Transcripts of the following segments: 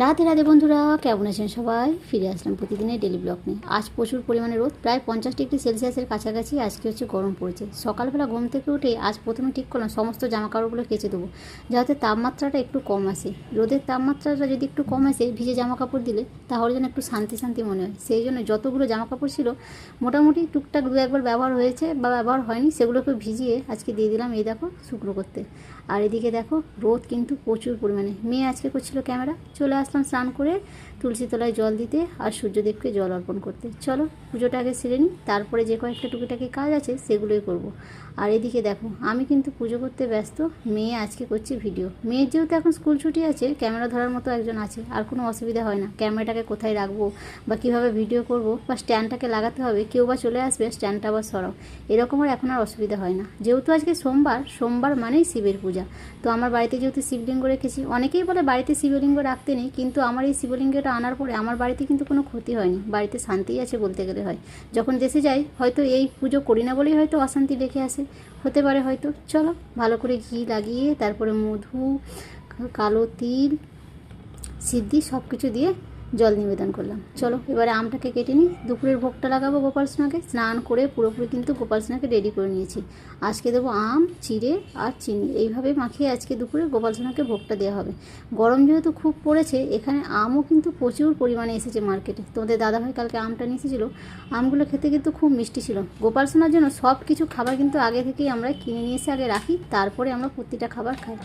রাধে রাধে বন্ধুরা, কেমন আছেন সবাই? ফিরে আসলাম প্রতিদিনের ডেলি ব্লগ নিয়ে। আজ প্রচুর পরিমাণে রোদ, প্রায় 50 ডিগ্রি সেলসিয়াসের কাছাকাছি আজকে হচ্ছে গরম পড়েছে। সকালবেলা ঘুম থেকে উঠে আজ প্রথমে ঠিক করলাম সমস্ত জামাকাপড়গুলো কেচে দেবো, যাতে তাপমাত্রাটা একটু কম আসে। রোদের তাপমাত্রাটা যদি একটু কম আসে, ভিজে জামাকাপড় দিলে তাহলে যেন একটু শান্তি শান্তি মনে হয়। সেই জন্য যতগুলো জামাকাপড় ছিল মোটামুটি টুকটাক দু একবার ব্যবহার হয়েছে বা ব্যবহার হয়নি, সেগুলোকে ভিজিয়ে আজকে দিয়ে দিলাম এই দেখো শুকনো করতে। আর এদিকে দেখো রোদ কিন্তু প্রচুর পরিমাণে। মেয়ে আজকে করছিল ক্যামেরা, চলে আসলাম স্নান করে তুলসী তলায় জল দিতে আর সূর্যদেবকে জল অর্পণ করতে। চলো পুজোটা আগে সেরে নিই, তারপরে যে কয়েকটা টুকিটাকি কাজ আছে সেগুলোই করব। আর এদিকে দেখো আমি কিন্তু পুজো করতে ব্যস্ত, মেয়ে আজকে করছে ভিডিও। মেয়ের যেহেতু এখন স্কুল ছুটি আছে, ক্যামেরা ধরার মতো একজন আছে, আর কোনো অসুবিধা হয় না। ক্যামেরাটাকে কোথায় রাখবো বা কীভাবে ভিডিও করব বা স্ট্যান্ডটাকে লাগাতে হবে, কেউ বা চলে আসবে স্ট্যান্ডটা আবার সরাও, এরকম আর এখন আর অসুবিধা হয় না। যেহেতু আজকে সোমবার মানেই শিবের পূজা, তো আমার বাড়িতে যেহেতু শিবলিঙ্গ রেখেছি, অনেকেই বলে বাড়িতে শিবলিঙ্গ রাখতে নেই, কিন্তু আমার এই শিবলিঙ্গটা আনার পরে আমার বাড়িতে কিন্তু কোনো ক্ষতি হয়নি, বাড়িতে শান্তিই আছে বলতে গেলে হয়। যখন দেশে যাই হয়তো এই পুজো করি না বলেই হয়তো অশান্তি ডেকে আসে, হতে পারে হয়তো। চলো ভালো করে ঘি লাগিয়ে তারপরে মধু, কালো তিল, সিদ্ধি সব কিছু দিয়ে জল নিবেদন করলাম। চলো এবারে আমটাকে কেটে নিই, দুপুরের ভোগটা লাগাবো গোপাল সোনাকে। স্নান করে পুরোপুরি কিন্তু গোপাল সোনাকে রেডি করে নিয়েছি। আজকে দেবো আম, চিড়ে আর চিনি, এইভাবে মাখিয়ে আজকে দুপুরে গোপাল সোনাকে ভোগটা দেওয়া হবে। গরম যেহেতু খুব পড়েছে, এখানে আমও কিন্তু প্রচুর পরিমাণে এসেছে মার্কেটে। তোমাদের দাদাভাই কালকে আমটা নিয়ে এসেছিলো, আমগুলো খেতে কিন্তু খুব মিষ্টি ছিল। গোপাল সোনার জন্য সব কিছু খাবার কিন্তু আগে থেকেই আমরা কিনে নিয়ে এসে আগে রাখি, তারপরে আমরা প্রতিটা খাবার খাই।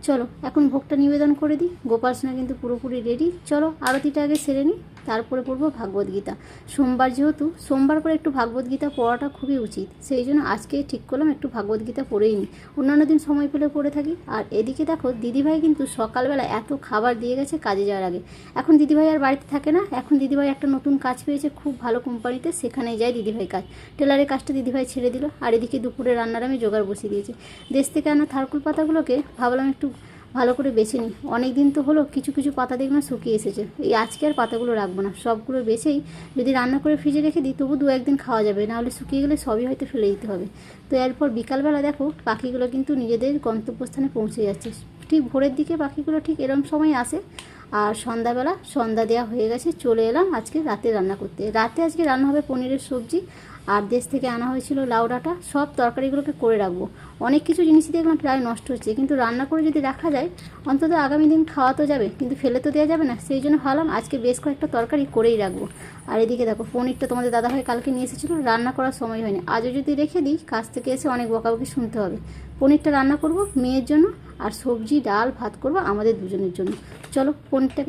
চলো এখন ভোগটা নিবেদন করে দিই। গোপাল সোনা কিন্তু পুরোপুরি রেডি। চলো আরতিটা আগে সেরে নিই, তারপরে পড়বো ভাগবত গীতা। সোমবার যেহেতু, সোমবার করে একটু ভাগবত গীতা পড়াটা খুবই উচিত, সেই জন্য আজকে ঠিক করলাম একটু ভাগবত গীতা পড়েই নিই। অন্যান্য দিন সময় পেলে পড়ে থাকি। আর এদিকে দেখো দিদিভাই কিন্তু সকালবেলা এত খাবার দিয়ে গেছে কাজে যাওয়ার আগে। এখন দিদিভাই আর বাড়িতে থাকে না, এখন দিদিভাই একটা নতুন কাজ পেয়েছে খুব ভালো কোম্পানিতে, সেখানেই যায় দিদিভাই কাজ। টেলারের কাজটা দিদিভাই ছেড়ে দিল। আর এদিকে দুপুরে রান্নার আমি জোগাড় বসিয়ে দিয়েছি। দেশ থেকে আনা থারকুল পাতাগুলোকে ভাবলাম একটু ভালো করে বেছে নিই। অনেক দিন তো হলো, কিছু কিছু পাতা দেখলাম শুকিয়ে এসেছে, এই আজকে আর পাতাগুলো রাখবো না, সবগুলো বেছেই যদি রান্না করে ফ্রিজে রেখে দিই তবু দু একদিন খাওয়া যাবে, নাহলে শুকিয়ে গেলে সবই হয়তো ফেলে দিতে হবে। তো এরপর বিকালবেলা দেখো পাখিগুলো কিন্তু নিজেদের গন্তব্যস্থানে পৌঁছে যাচ্ছে। ঠিক ভোরের দিকে পাখিগুলো ঠিক এরম সময় আসে। আর সন্ধ্যাবেলা সন্ধ্যা দেওয়া হয়ে গেছে, চলে এলাম আজকে রাতে রান্না করতে। রাতে আজকে রান্না হবে পনিরের সবজি, আর দেশ থেকে আনা হয়েছিল লাউ ডাঁটা। সব তরকারিগুলোকে করে রাখবো। অনেক কিছু জিনিসই দেখলাম প্রায় নষ্ট হচ্ছে, কিন্তু রান্না করে যদি রাখা যায় অন্তত আগামী দিন খাওয়া তো যাবে, কিন্তু ফেলে তো দেওয়া যাবে না। সেই জন্য ভাবলাম আজকে বেশ কয়েকটা তরকারি করেই রাখবো। আর এদিকে দেখো পনিরটা তোমাদের দাদাভাই কালকে নিয়ে এসেছিলো, রান্না করার সময় হয়নি। আজও যদি রেখে দিই কাছ থেকে এসে অনেক বকাবকি শুনতে হবে। পনিরটা রান্না করব মেয়ের জন্য, আর সবজি ডাল ভাত করব আমাদের দুজনের জন্য। চলো পনিরটাকে